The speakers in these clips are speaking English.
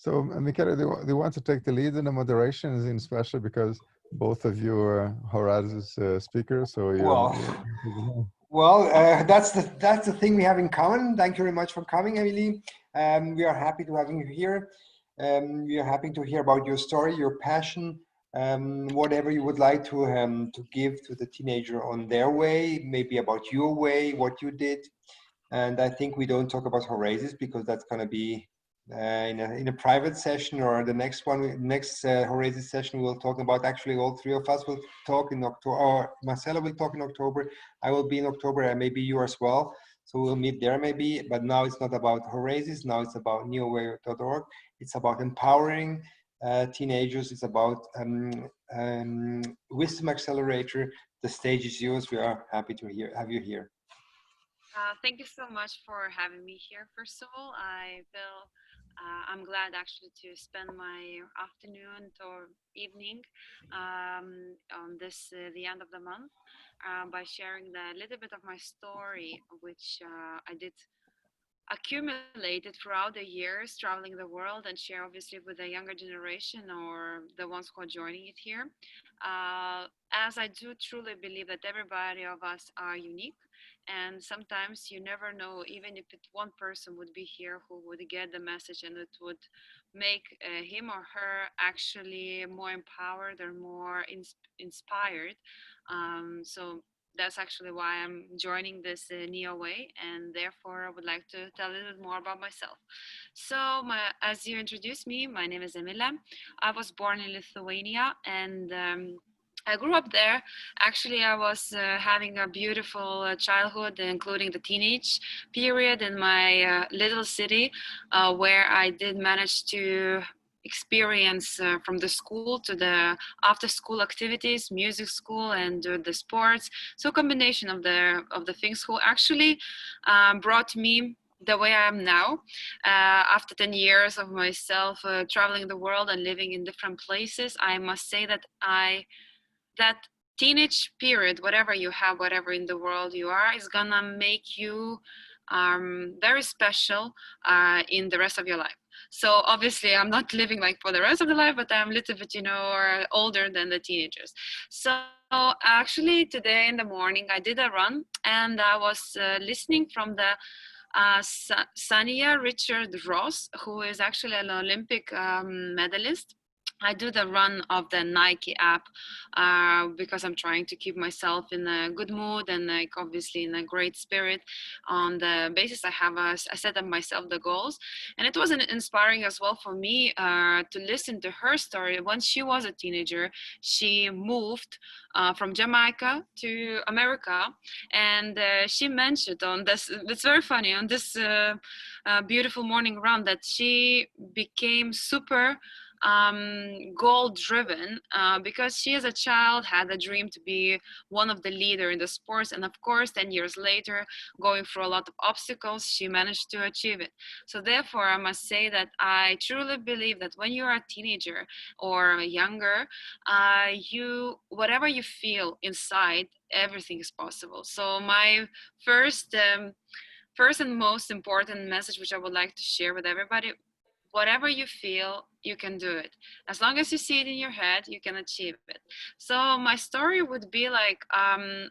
So, Michele, do you want to take the lead in the moderations, in especially because both of you are Horazes speakers, so Well, that's the thing we have in common. Thank you very much for coming, Emile. We are happy to have you here. We are happy to hear about your story, your passion, whatever you would like to give to the teenager on their way, maybe about your way, what you did. And I think we don't talk about Horazes because that's going to be in a private session, or the next Horazes session we'll talk about. Actually, all three of us will talk in October, or Marcelo will talk in October. I will be in October, and maybe you as well. So we'll meet there maybe, but now it's not about Horazes. Now it's about neoway.org. It's about empowering teenagers. It's about Wisdom Accelerator. The stage is yours. We are happy to have you here. Thank you so much for having me here. First of all, I'm glad actually to spend my afternoon or evening on this the end of the month by sharing a little bit of my story, which I did accumulated throughout the years, traveling the world, and share obviously with the younger generation or the ones who are joining it here. As I do truly believe that everybody of us are unique, and sometimes you never know, even if one person would be here who would get the message and it would make him or her actually more empowered or more inspired. So that's actually why I'm joining this Neo Way, and therefore I would like to tell a little bit more about myself. So, as you introduced me, my name is Emile. I was born in Lithuania, and I grew up there. Actually, I was having a beautiful childhood, including the teenage period in my little city, where I did manage to experience from the school to the after school activities, music school, and the sports. So a combination of the things who actually brought me the way I am now. After 10 years of myself traveling the world and living in different places, I must say that that teenage period, whatever you have, whatever in the world you are, is gonna make you very special in the rest of your life. So obviously I'm not living like for the rest of the life, but I'm a little bit, or older than the teenagers. So actually today in the morning I did a run, and I was listening from the Sania Richard Ross, who is actually an Olympic medalist. I do the run of the Nike app because I'm trying to keep myself in a good mood and like obviously in a great spirit. On the basis I set up myself the goals, and it was inspiring as well for me to listen to her story. When she was a teenager, she moved from Jamaica to America, and she mentioned on this. It's very funny on this beautiful morning run that she became super goal driven because she as a child had a dream to be one of the leader in the sports, and of course 10 years later, going through a lot of obstacles, she managed to achieve it. So therefore I must say that I truly believe that when you're a teenager or younger, whatever you feel inside, everything is possible. So my first and most important message which I would like to share with everybody: whatever you feel, you can do it. As long as you see it in your head, you can achieve it. So my story would be like,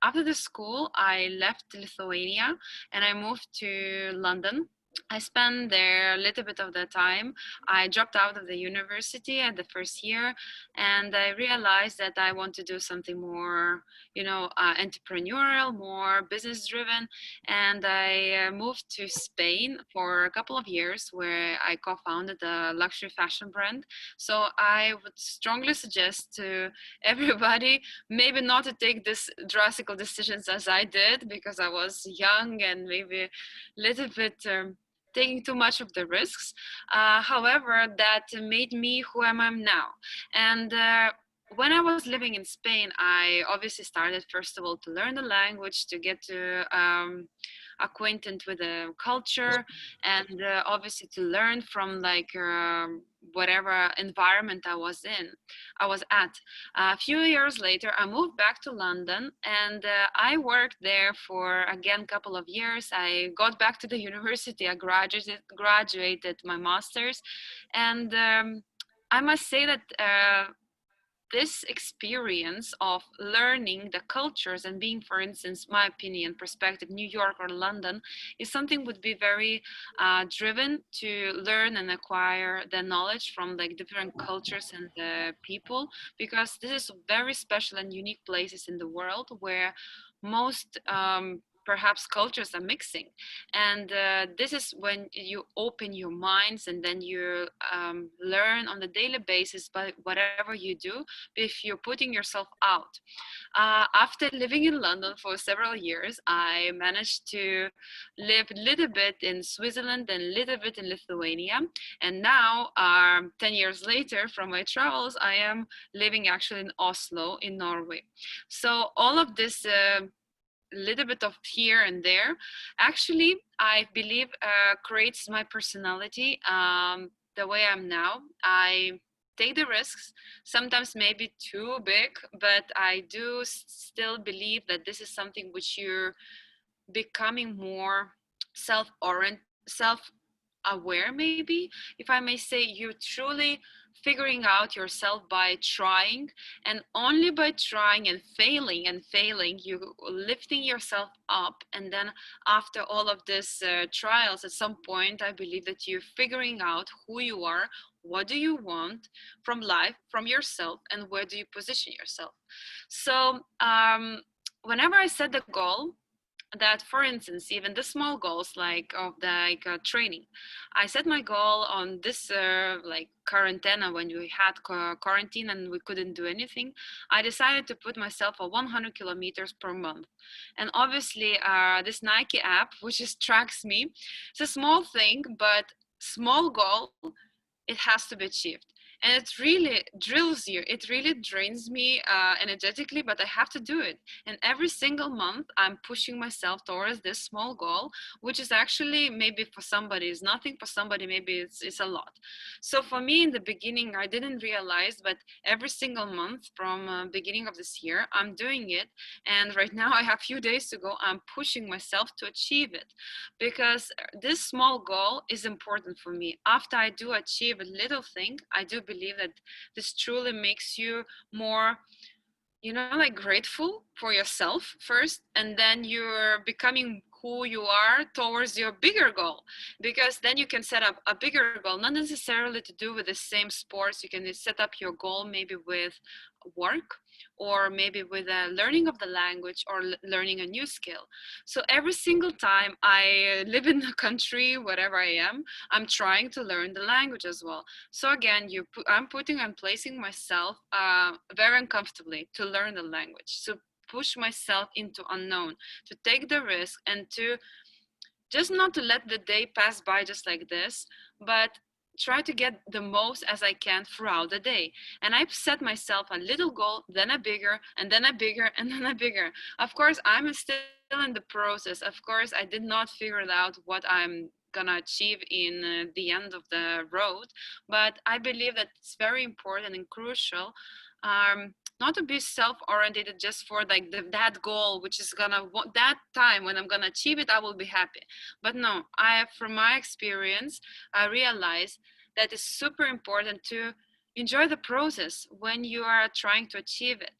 after the school, I left Lithuania and I moved to London. I spent there a little bit of the time. I dropped out of the university at the first year, and I realized that I want to do something more, entrepreneurial, more business driven. And I moved to Spain for a couple of years, where I co-founded a luxury fashion brand. So I would strongly suggest to everybody maybe not to take this drastic decisions as I did, because I was young and maybe a little bit taking too much of the risks. However, that made me who I am now. And when I was living in Spain, I obviously started first of all to learn the language, to get to acquainted with the culture, and obviously to learn from like whatever environment I was at. A few years later, I moved back to London, and I worked there for, again, a couple of years. I got back to the university. I graduated my master's, and I must say that this experience of learning the cultures and being, for instance, my opinion, perspective, New York or London, is something would be very driven to learn and acquire the knowledge from like different cultures and people, because this is very special and unique places in the world where most perhaps cultures are mixing, and this is when you open your minds, and then you learn on a daily basis by whatever you do, if you're putting yourself out. After living in London for several years, I managed to live a little bit in Switzerland and a little bit in Lithuania, and now 10 years later from my travels, I am living actually in Oslo in Norway. So all of this little bit of here and there, actually, I believe creates my personality the way I'm now. I take the risks, sometimes maybe too big, but I do still believe that this is something which you're becoming more self-aware, maybe, if I may say. You're truly figuring out yourself by trying, and only by trying and failing, you lifting yourself up, and then after all of this trials, at some point I believe that you're figuring out who you are, what do you want from life, from yourself, and where do you position yourself. So whenever I set the goal, that, for instance, even the small goals like of the training, I set my goal on this like quarantena, when we had quarantine and we couldn't do anything. I decided to put myself a 100 kilometers per month, and obviously this Nike app, which just tracks me, it's a small thing, but small goal, it has to be achieved. And it really drills you. It really drains me energetically, but I have to do it. And every single month, I'm pushing myself towards this small goal, which is actually maybe for somebody is nothing, for somebody maybe it's a lot. So for me, in the beginning, I didn't realize, but every single month from beginning of this year, I'm doing it. And right now, I have a few days to go. I'm pushing myself to achieve it, because this small goal is important for me. After I do achieve a little thing, I do believe that this truly makes you more, like grateful for yourself first, and then you're becoming who you are towards your bigger goal, because then you can set up a bigger goal, not necessarily to do with the same sports. You can set up your goal maybe with work, or maybe with a learning of the language, or learning a new skill. So every single time I live in a country, wherever I am, I'm trying to learn the language as well. So again, I'm putting and placing myself very uncomfortably to learn the language, to push myself into unknown, to take the risk, and to just not to let the day pass by just like this, but try to get the most as I can throughout the day. And I've set myself a little goal, then a bigger, and then a bigger, and then a bigger. Of course, I'm still in the process. Of course, I did not figure out what I'm gonna achieve in the end of the road, but I believe that it's very important and crucial not to be self-oriented just for like that goal, which is gonna, that time when I'm gonna achieve it, I will be happy. But no, from my experience, I realized that it's super important to enjoy the process when you are trying to achieve it.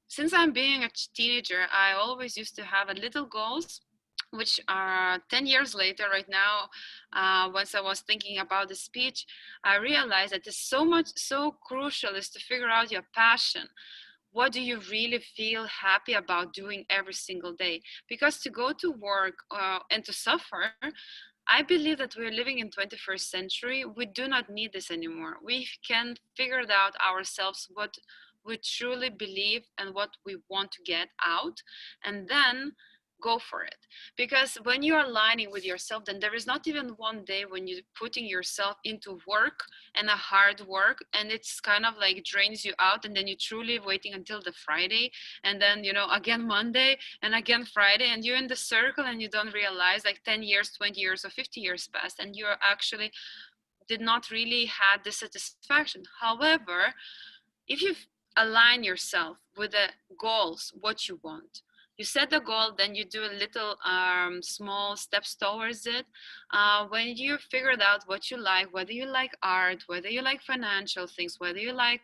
Since I'm being a teenager, I always used to have a little goals, which are 10 years later right now, once I was thinking about the speech, I realized that it's so crucial is to figure out your passion. What do you really feel happy about doing every single day? Because to go to work and to suffer, I believe that we're living in 21st century. We do not need this anymore. We can figure it out ourselves, what we truly believe and what we want to get out, and then go for it. Because when you are aligning with yourself, then there is not even one day when you're putting yourself into work and a hard work, and it's kind of like drains you out, and then you're truly waiting until the Friday, and then again Monday, and again Friday, and you're in the circle, and you don't realize like 10 years, 20 years, or 50 years passed, and you're actually did not really have the satisfaction. However, if you align yourself with the goals, what you want, you set the goal, then you do a little small steps towards it. When you figured out what you like, whether you like art, whether you like financial things, whether you like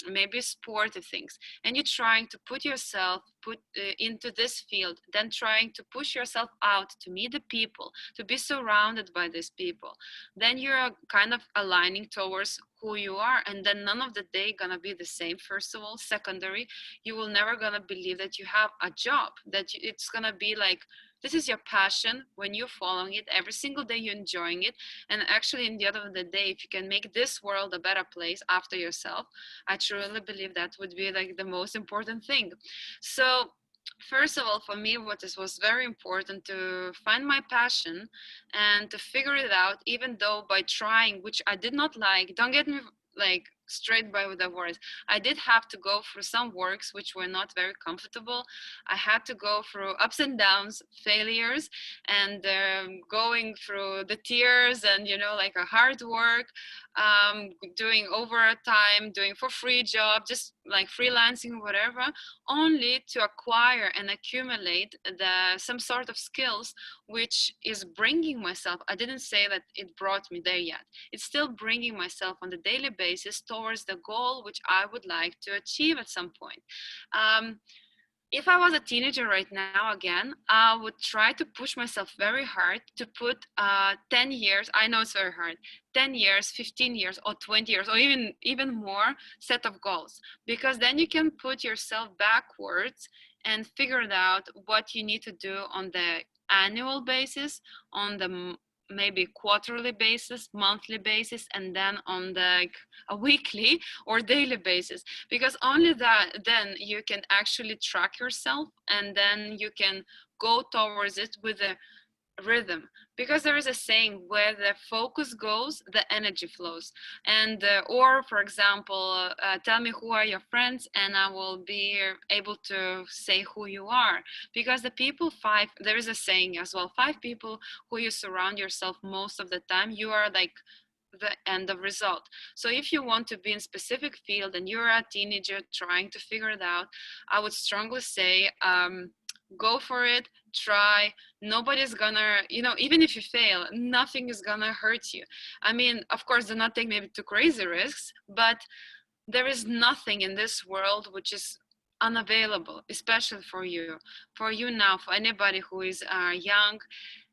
maybe sporty things, and you're trying to put yourself into this field, then trying to push yourself out to meet the people, to be surrounded by these people, then you're kind of aligning towards who you are, and then none of the day gonna be the same. First of all, secondary, you will never gonna believe that you have a job, that it's gonna be like, this is your passion. When you're following it every single day, you're enjoying it. And actually, in the end of the day, if you can make this world a better place after yourself, I truly believe that would be like the most important thing. So first of all, for me, what was very important to find my passion and to figure it out, even though by trying, which I did not like, don't get me like straight by with the words, I did have to go through some works which were not very comfortable. I had to go through ups and downs, failures, and going through the tears and, you know, like a hard work, doing overtime, doing for free job, just like freelancing, whatever, only to acquire and accumulate some sort of skills, which is bringing myself. I didn't say that it brought me there yet. It's still bringing myself on the daily basis towards the goal which I would like to achieve at some point. If I was a teenager right now, again, I would try to push myself very hard to put 10 years, I know it's very hard, 10 years, 15 years, or 20 years, or even more set of goals, because then you can put yourself backwards and figure out what you need to do on the annual basis, on the maybe quarterly basis, monthly basis, and then on the a weekly or daily basis, because only that then you can actually track yourself, and then you can go towards it with a rhythm, because there is a saying, where the focus goes, the energy flows. And or for example, tell me who are your friends and I will be able to say who you are. Because the people there is a saying as well, 5 people who you surround yourself most of the time, you are like the end of result. So if you want to be in specific field and you're a teenager trying to figure it out, I would strongly say go for it, try. Nobody's gonna, you know, even if you fail, nothing is gonna hurt you. I mean, of course, do not take maybe too crazy risks, but there is nothing in this world which is unavailable, especially for you now, for anybody who is young.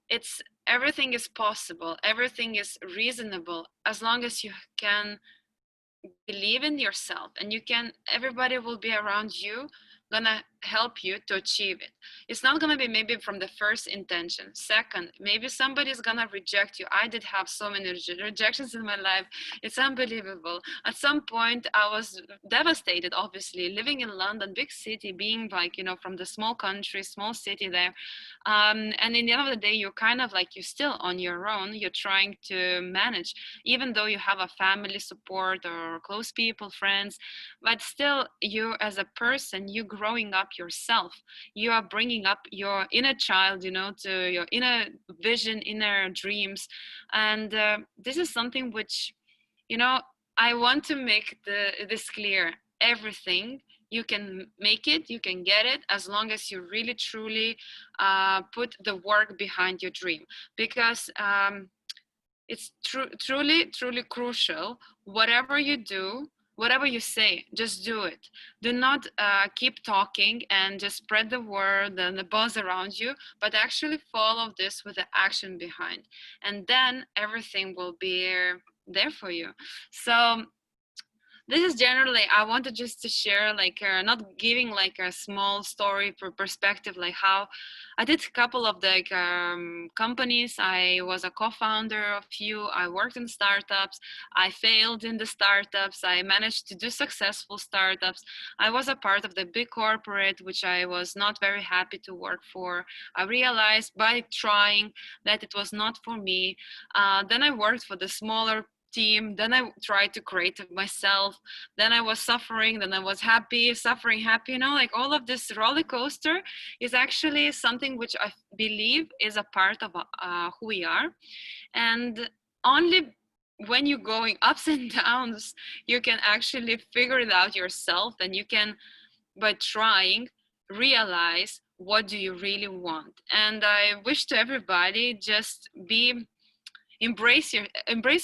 It's everything is possible, everything is reasonable, as long as you can believe in yourself, and you can, everybody will be around you, gonna help you to achieve it. It's not gonna be maybe from the first intention. Second, maybe somebody's gonna reject you. I did have so many rejections in my life. It's unbelievable. At some point I was devastated, obviously, living in London, big city, being like, you know, from the small country, small city there. And in the end of the day, you're kind of like, you're still on your own. You're trying to manage, even though you have a family support or close people, friends, but still you as a person, you growing up yourself, you are bringing up your inner child, you know, to your inner vision, inner dreams. And this is something which, you know, I want to make this clear. Everything, you can make it, you can get it, as long as you really truly put the work behind your dream. Because it's truly crucial. Whatever you do, whatever you say, just do it. Do not keep talking and just spread the word and the buzz around you, but actually follow this with the action behind. And then everything will be there for you. So this is generally, I wanted just to share, like not giving like a small story perspective, like how I did a couple of the companies. I was a co-founder of few. I worked in startups. I failed in the startups. I managed to do successful startups. I was a part of the big corporate, which I was not very happy to work for. I realized by trying that it was not for me. Then I worked for the smaller team, then I tried to create it myself, then I was suffering, then I was happy, suffering, happy, you know, like all of this roller coaster is actually something which I believe is a part of who we are. And only when you're going ups and downs, you can actually figure it out yourself, and you can, by trying, realize what do you really want. And I wish to everybody, just embrace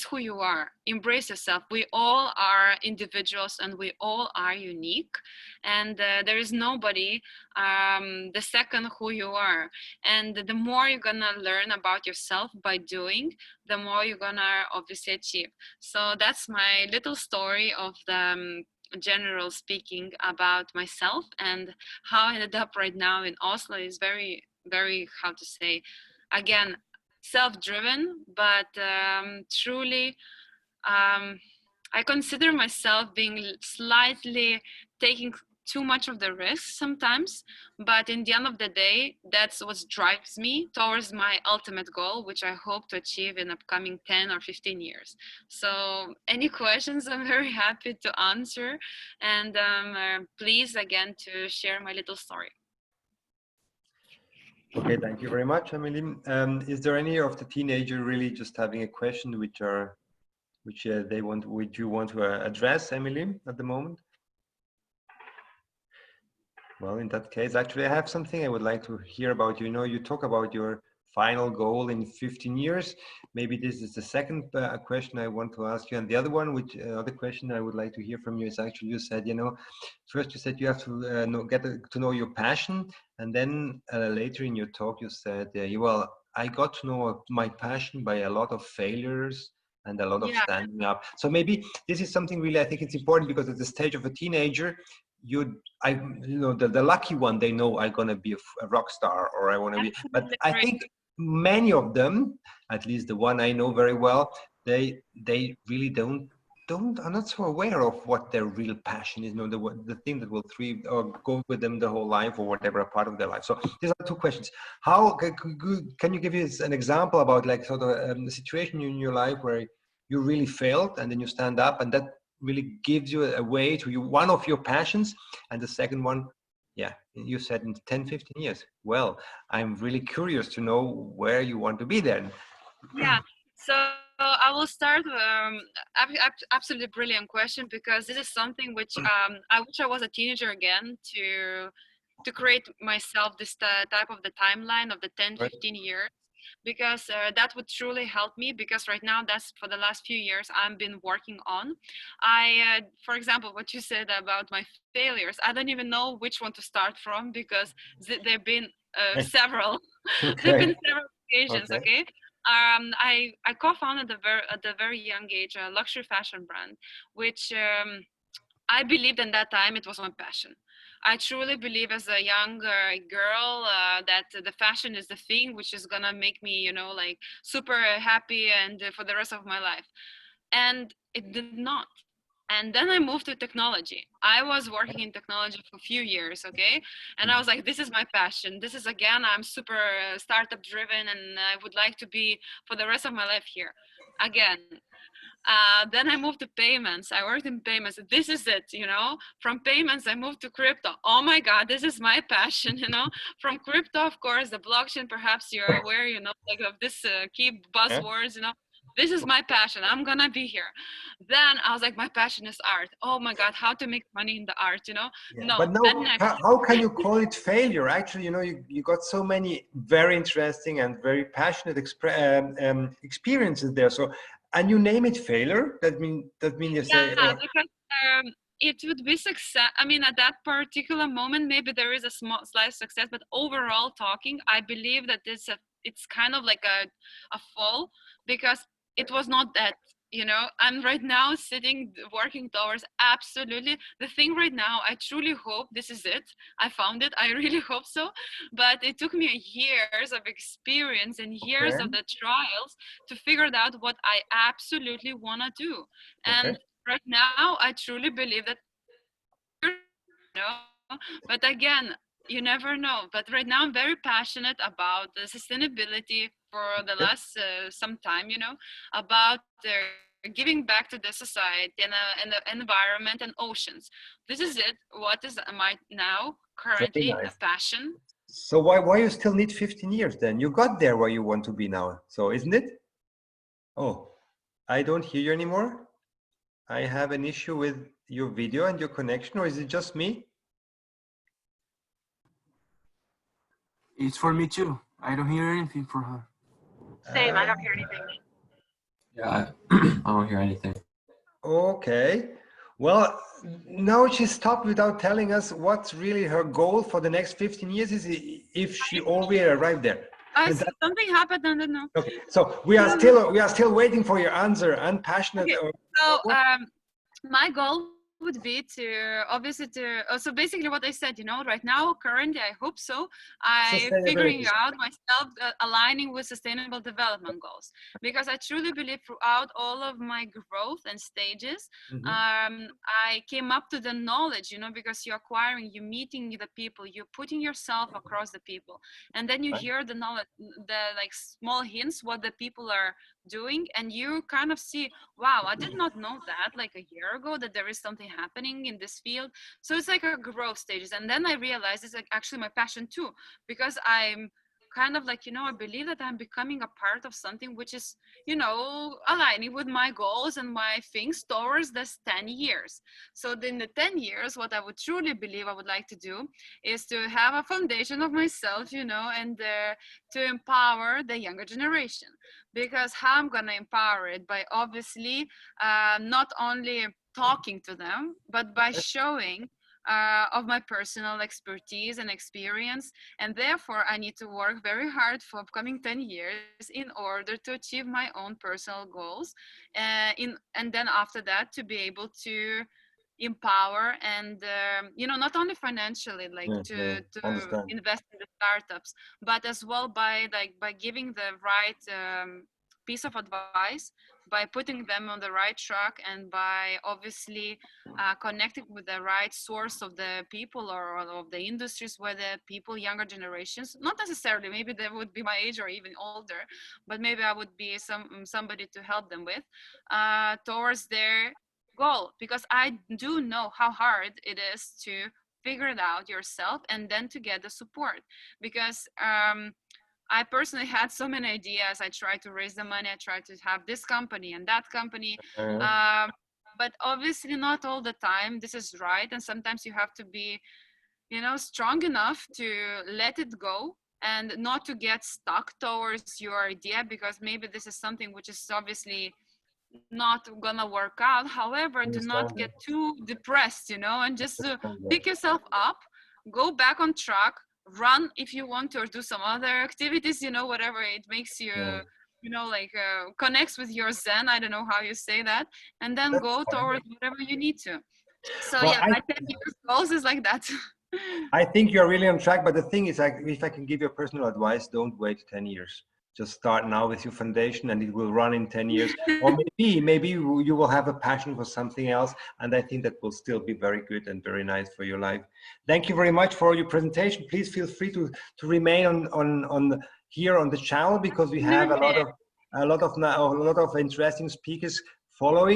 who you are, embrace yourself. We all are individuals and we all are unique, and there is nobody the second who you are. And the more you're gonna learn about yourself by doing, the more you're gonna obviously achieve. So that's my little story of the general speaking about myself, and how I ended up right now in Oslo is very, very, how to say, again, self-driven, but truly, I consider myself being slightly taking too much of the risk sometimes, but in the end of the day, that's what drives me towards my ultimate goal, which I hope to achieve in upcoming 10 or 15 years. So any questions, I'm very happy to answer, and please again to share my little story. Okay, thank you very much, Emile. Is there any of the teenager really just having a question which you want to address, Emile, at the moment? Well, in that case, actually, I have something I would like to hear about. You know, you talk about your final goal in 15 years. Maybe this is the second question I want to ask you. And the other one, which other question I would like to hear from you is actually, you said, you know, first you said you have to get to know your passion. And then later in your talk, you said, well, I got to know my passion by a lot of failures and a lot of standing up. So maybe this is something really, I think it's important, because at the stage of a teenager, the lucky one, they know I'm gonna be a rock star, or I want to be. But I think many of them, at least the one I know very well, they really are not so aware of what their real passion is. You know, the thing that will thrive or go with them the whole life, or whatever part of their life. So these are two questions. How can you give us an example about, like, sort of the situation in your life where you really failed and then you stand up, and that really gives you a way to one of your passions? And the second one, you said in 10, 15 years. Well, I'm really curious to know where you want to be then. Yeah, so I will start. Absolutely brilliant question, because this is something which I wish I was a teenager again to create myself this type of the timeline of the 10, 15 years, because that would truly help me, because right now, that's for the last few years I've been working on. For example, what you said about my failures, I don't even know which one to start from, because there've been several. There've been several occasions. Okay. I co-founded at a very young age a luxury fashion brand, which I believed in that time it was my passion. I truly believe as a young girl that the fashion is the thing which is gonna make me, you know, like super happy and for the rest of my life. And it did not. And then I moved to technology. I was working in technology for a few years, okay? And I was like, this is my passion. This is, again, I'm super startup driven, and I would like to be for the rest of my life here. Again, then I moved to payments. I worked in payments. This is it, you know. From payments, I moved to crypto. Oh my God, this is my passion, you know. From crypto, of course, the blockchain, perhaps you're aware, you know, like of this key buzzwords, you know. This is my passion. I'm gonna be here. Then I was like, my passion is art. Oh my God, how to make money in the art, you know? Yeah. No. But no, Then next. how can you call it failure? Actually, you know, you got so many very interesting and very passionate experiences there. So, and you name it failure. That mean you say, because it would be success. I mean, at that particular moment, maybe there is a small slice success, but overall talking, I believe that it's kind of like a fall, because it was not that, you know. I'm right now sitting working towards absolutely the thing right now. I truly hope this is it. I found it. I really hope so. But it took me years of experience and years of the trials to figure out what I absolutely want to do. And right now, I truly believe that, you know, but again, you never know. But right now, I'm very passionate about the sustainability for the last some time, you know, about giving back to the society and the environment and oceans. This is it. What is my now currently a passion? So why you still need 15 years then? You got there where you want to be now. So isn't it? Oh. I don't hear you anymore. I have an issue with your video and your connection, or is it just me? It's for me too. I don't hear anything from her. Same, I don't hear anything. Yeah, I don't hear anything. Okay. Well, now she stopped without telling us what's really her goal for the next 15 years, is if she already arrived there. Something happened, I don't know. Okay. So we are still waiting for your answer. Unpassionate. Okay. So my goal would be to obviously so basically what I said, you know, right now currently I hope so I figuring out myself aligning with sustainable development goals, because I truly believe throughout all of my growth and stages I came up to the knowledge, you know, because you're acquiring, you're meeting the people, you're putting yourself across the people, and then you hear the knowledge, the like small hints what the people are doing, and you kind of see, wow, I did not know that like a year ago that there is something happening in this field. So it's like a growth stages, and then I realized it's like actually my passion too, because I'm kind of like, you know, I believe that I'm becoming a part of something which is, you know, aligning with my goals and my things towards this 10 years. So in the 10 years, what I would truly believe I would like to do is to have a foundation of myself, you know, and to empower the younger generation. Because how I'm gonna empower it? By obviously not only talking to them, but by showing of my personal expertise and experience. And therefore I need to work very hard for upcoming 10 years in order to achieve my own personal goals, and then after that to be able to empower and you know, not only financially, like to invest in the startups, but as well by giving the right piece of advice, by putting them on the right track, and by obviously connecting with the right source of the people or of the industries where the people, younger generations, not necessarily, maybe they would be my age or even older, but maybe I would be somebody to help them with towards their goal. Because I do know how hard it is to figure it out yourself and then to get the support. Because I personally had so many ideas. I tried to raise the money. I tried to have this company and that company. But obviously not all the time this is right. And sometimes you have to be, you know, strong enough to let it go and not to get stuck towards your idea, because maybe this is something which is obviously not gonna work out. However, do not get too depressed, you know, and just to pick yourself up, go back on track, run if you want to, or do some other activities, you know, whatever it makes you, you know, like connects with your zen, I don't know how you say that, and then go towards whatever you need to. So well, yeah, my 10 years goals is like that. I think you're really on track, but the thing is, like, if I can give you personal advice, don't wait 10 years. Just start now with your foundation and it will run in 10 years. Or maybe you will have a passion for something else. And I think that will still be very good and very nice for your life. Thank you very much for your presentation. Please feel free to remain on here on the channel, because we have a lot of interesting speakers following.